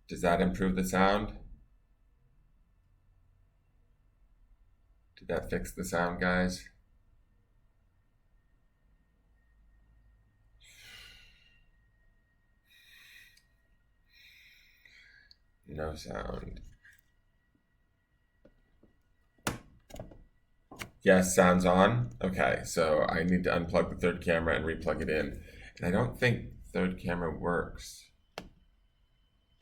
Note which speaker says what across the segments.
Speaker 1: Does that improve the sound? Did that fix the sound, guys? No sound. Yes, sound's on. Okay, so I need to unplug the third camera and replug it in. And I don't think third camera works.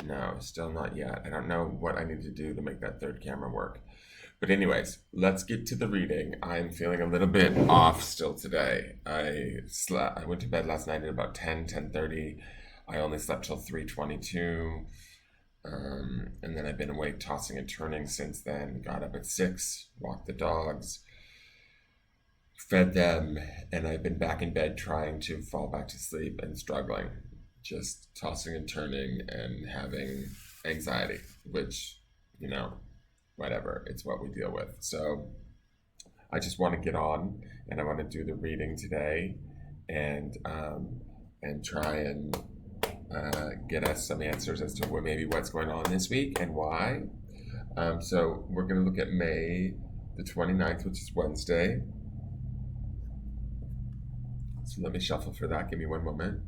Speaker 1: No, still not yet. I don't know what I need to do to make that third camera work. But anyways, let's get to the reading. I'm feeling a little bit off still today. I went to bed last night at about 10:30. I only slept till 3:22. And then I've been awake tossing and turning since then. Got up at 6, walked the dogs, fed them, and I've been back in bed trying to fall back to sleep and struggling. Just tossing and turning and having anxiety, which, you know, whatever, it's what we deal with. So I just want to get on and I want to do the reading today and try and get us some answers as to maybe what's going on this week and why. So we're going to look at May the 29th, which is Wednesday. So let me shuffle for that. Give me one moment.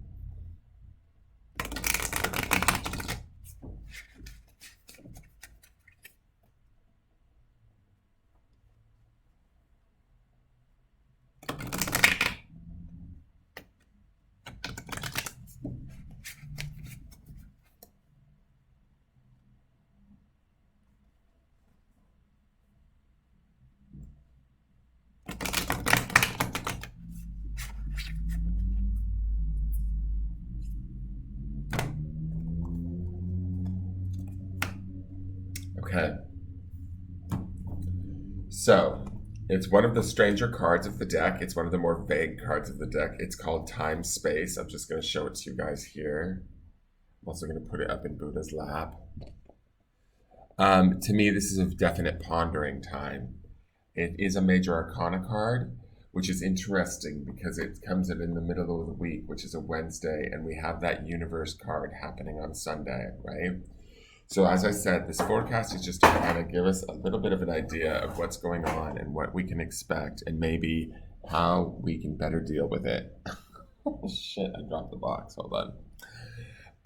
Speaker 1: Okay. So it's one of the stranger cards of the deck. It's one of the more vague cards of the deck. It's called Time Space. I'm just going to show it to you guys here. I'm also going to put it up in Buddha's lap. To me, this is a definite pondering time. It is a major arcana card, which is interesting because it comes in the middle of the week, which is a Wednesday, and we have that universe card happening on Sunday, right? So as I said, this forecast is just to kind of give us a little bit of an idea of what's going on and what we can expect and maybe how we can better deal with it. Oh shit, I dropped the box. Hold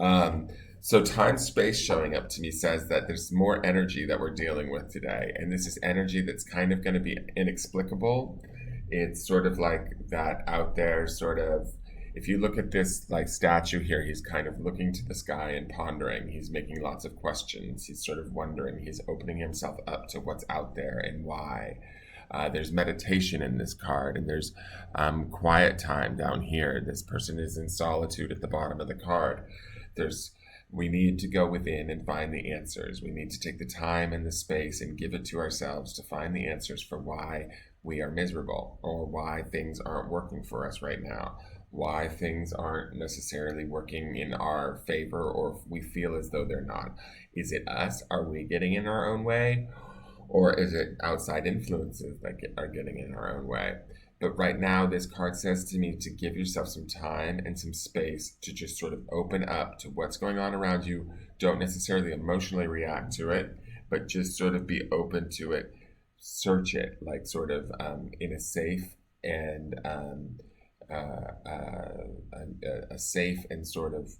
Speaker 1: on. So time space showing up to me says that there's more energy that we're dealing with today. And this is energy that's kind of going to be inexplicable. It's sort of like that out there sort of, if you look at this like statue here, he's kind of looking to the sky and pondering. He's making lots of questions. He's sort of wondering. He's opening himself up to what's out there and why. There's meditation in this card, and there's quiet time down here. This person is in solitude at the bottom of the card. We need to go within and find the answers. We need to take the time and the space and give it to ourselves to find the answers for why we are miserable or why things aren't working for us right now, why things aren't necessarily working in our favor or we feel as though they're not. Is it us? Are we getting in our own way? Or is it outside influences that are getting in our own way? But right now, this card says to me to give yourself some time and some space to just sort of open up to what's going on around you. Don't necessarily emotionally react to it, but just sort of be open to it. Search it, like sort of in a safe and a safe and sort of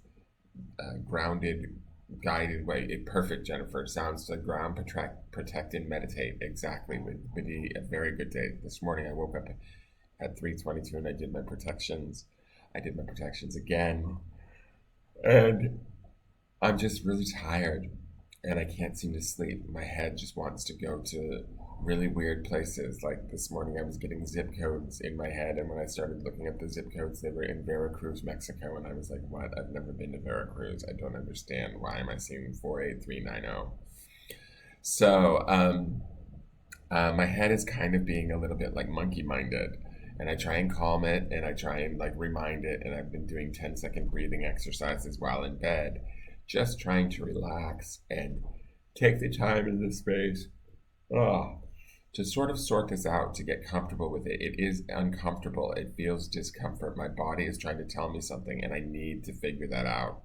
Speaker 1: grounded, guided way. Perfect, Jennifer. Sounds like ground, protect, and meditate. Exactly. Would be a very good day. This morning I woke up at 3:22 and I did my protections. I did my protections again. And I'm just really tired and I can't seem to sleep. My head just wants to go to really weird places. Like this morning I was getting zip codes in my head, and when I started looking up the zip codes, they were in Veracruz, Mexico, and I was like, what? I've never been to Veracruz. I don't understand. Why am I seeing 48390? So my head is kind of being a little bit like monkey minded, and I try and calm it and I try and like remind it, and I've been doing 10-second breathing exercises while in bed, just trying to relax and take the time and the space to sort of sort this out, to get comfortable with it. It is uncomfortable. It feels discomfort. My body is trying to tell me something and I need to figure that out.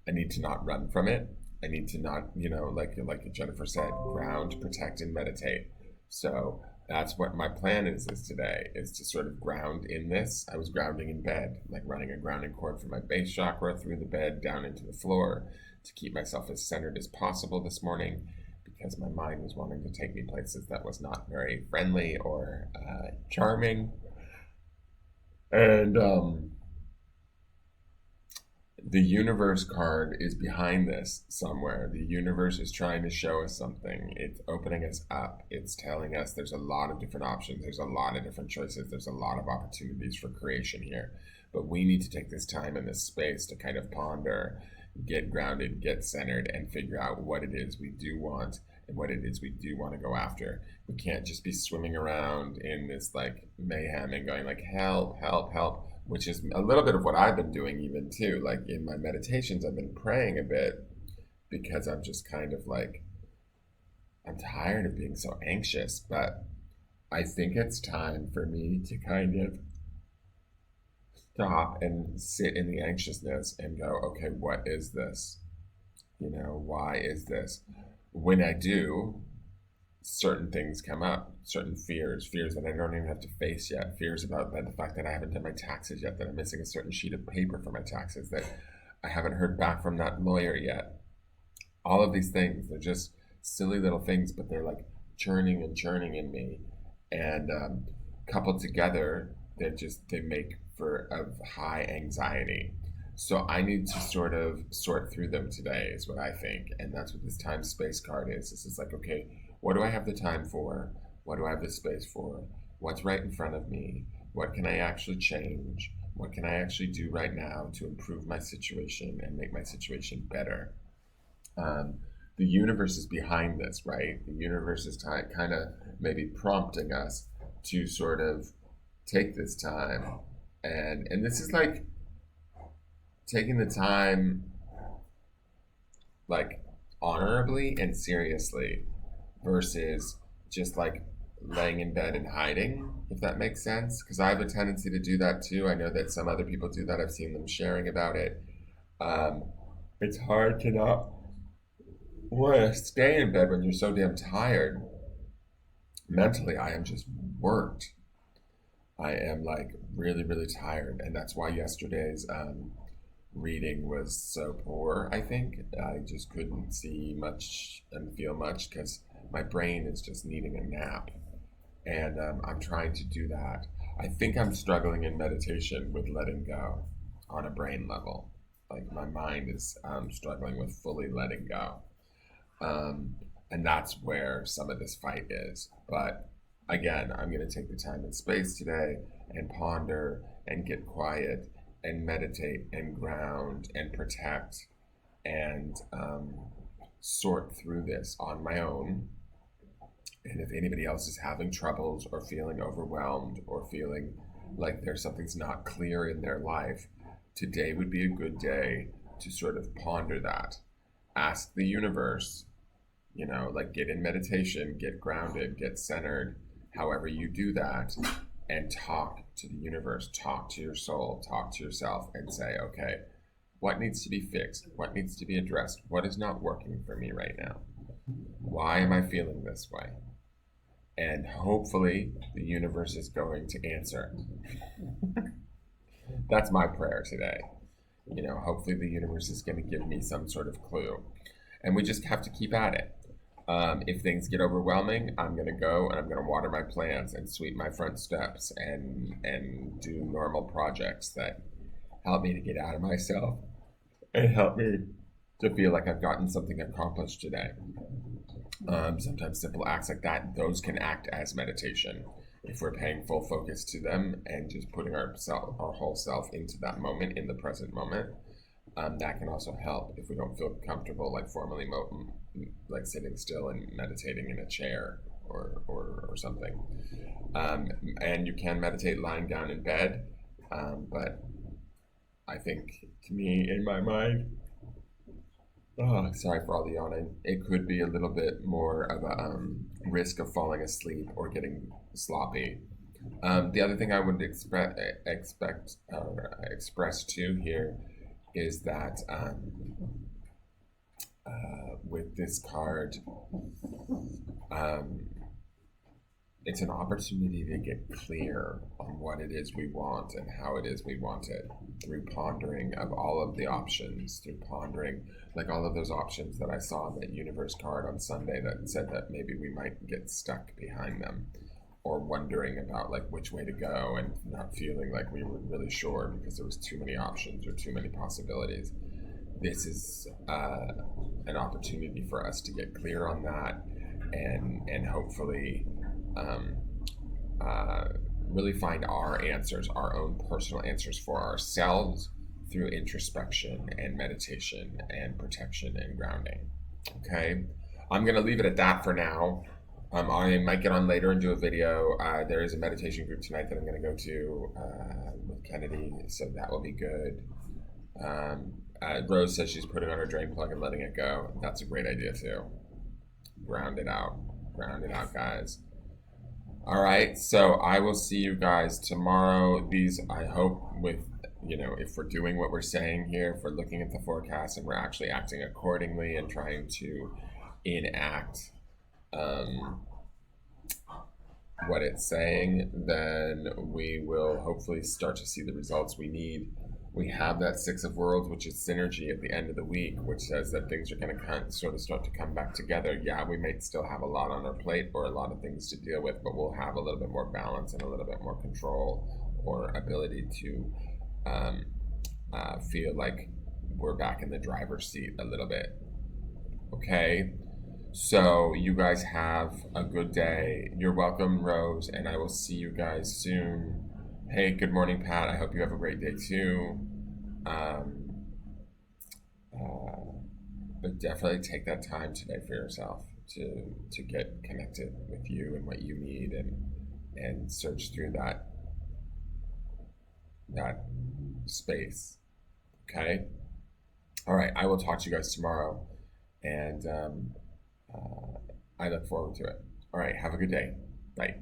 Speaker 1: I need to not run from it. I need to not, like Jennifer said, ground, protect, and meditate. So that's what my plan is today, is to sort of ground in this. I was grounding in bed, like running a grounding cord from my base chakra through the bed down into the floor to keep myself as centered as possible this morning, because my mind was wanting to take me places that was not very friendly or charming. And the universe card is behind this somewhere. The universe is trying to show us something. It's opening us up. It's telling us there's a lot of different options. There's a lot of different choices. There's a lot of opportunities for creation here. But we need to take this time and this space to kind of ponder, get grounded, get centered, and figure out what it is we do want and what it is we do want to go after. We can't just be swimming around in this like mayhem and going like, help, help, help, which is a little bit of what I've been doing even too. Like in my meditations, I've been praying a bit because I'm just kind of like, I'm tired of being so anxious, but I think it's time for me to kind of stop and sit in the anxiousness and go, okay, what is this? Why is this? When I do, certain things come up, certain fears that I don't even have to face yet, fears about the fact that I haven't done my taxes yet, that I'm missing a certain sheet of paper for my taxes, that I haven't heard back from that lawyer yet. All of these things, they're just silly little things, but they're like churning and churning in me. And coupled together, they make for a high anxiety. So I need to sort of sort through them today is what I think. And that's what this time space card is. This is like, okay, what do I have the time for? What do I have the space for? What's right in front of me? What can I actually change? What can I actually do right now to improve my situation and make my situation better? The universe is behind this, right? The universe is kind of maybe prompting us to sort of take this time. And this is like taking the time like honorably and seriously versus just like laying in bed and hiding, if that makes sense. Because I have a tendency to do that too. I know that some other people do that. I've seen them sharing about it. It's hard to not want to stay in bed when you're so damn tired. Mentally, I am just worked. I am like really, really tired. And that's why yesterday's reading was so poor, I think. I just couldn't see much and feel much because my brain is just needing a nap. And I'm trying to do that. I think I'm struggling in meditation with letting go on a brain level. Like my mind is struggling with fully letting go. And that's where some of this fight is. But again, I'm going to take the time and space today and ponder and get quiet and meditate and ground and protect and sort through this on my own. And if anybody else is having troubles or feeling overwhelmed or feeling like something's not clear in their life, today would be a good day to sort of ponder that. Ask the universe, like get in meditation, get grounded, get centered, however you do that, and talk to the universe, talk to your soul, talk to yourself, and say, okay, what needs to be fixed? What needs to be addressed? What is not working for me right now? Why am I feeling this way? And hopefully the universe is going to answer. That's my prayer today. Hopefully the universe is going to give me some sort of clue. And we just have to keep at it. If things get overwhelming, I'm going to go and I'm going to water my plants and sweep my front steps and do normal projects that help me to get out of myself and help me to feel like I've gotten something accomplished today. Sometimes simple acts like that, those can act as meditation if we're paying full focus to them and just putting our whole self into that moment, in the present moment. That can also help if we don't feel comfortable, like formally, like sitting still and meditating in a chair or something. And you can meditate lying down in bed, but I think, to me, in my mind, sorry for all the yawning, it could be a little bit more of a risk of falling asleep or getting sloppy. The other thing I would express too here is that with this card, um, it's an opportunity to get clear on what it is we want and how it is we want it through pondering of all of the options, through pondering like all of those options that I saw in that universe card on Sunday that said that maybe we might get stuck behind them or wondering about like which way to go and not feeling like we were really sure because there was too many options or too many possibilities. This is an opportunity for us to get clear on that and hopefully um, really find our answers, our own personal answers for ourselves through introspection and meditation and protection and grounding. Okay, I'm gonna leave it at that for now. I might get on later and do a video. There is a meditation group tonight that I'm going to go to with Kennedy, so that will be good. Rose says she's putting on her drain plug and letting it go. That's a great idea too. Ground it out, guys. All right, so I will see you guys tomorrow. These, I hope, with if we're doing what we're saying here, if we're looking at the forecast and we're actually acting accordingly and trying to enact what it's saying, then we will hopefully start to see the results we need. We have that Six of Worlds, which is synergy at the end of the week, which says that things are going to kind of sort of start to come back together. Yeah, we may still have a lot on our plate or a lot of things to deal with, but we'll have a little bit more balance and a little bit more control or ability to feel like we're back in the driver's seat a little bit. Okay? So you guys have a good day. You're welcome, Rose, and I will see you guys soon. Hey, good morning, Pat. I hope you have a great day too. But definitely take that time today for yourself to get connected with you and what you need and search through that space. Okay? All right, I will talk to you guys tomorrow, and I look forward to it. All right, have a good day. Bye.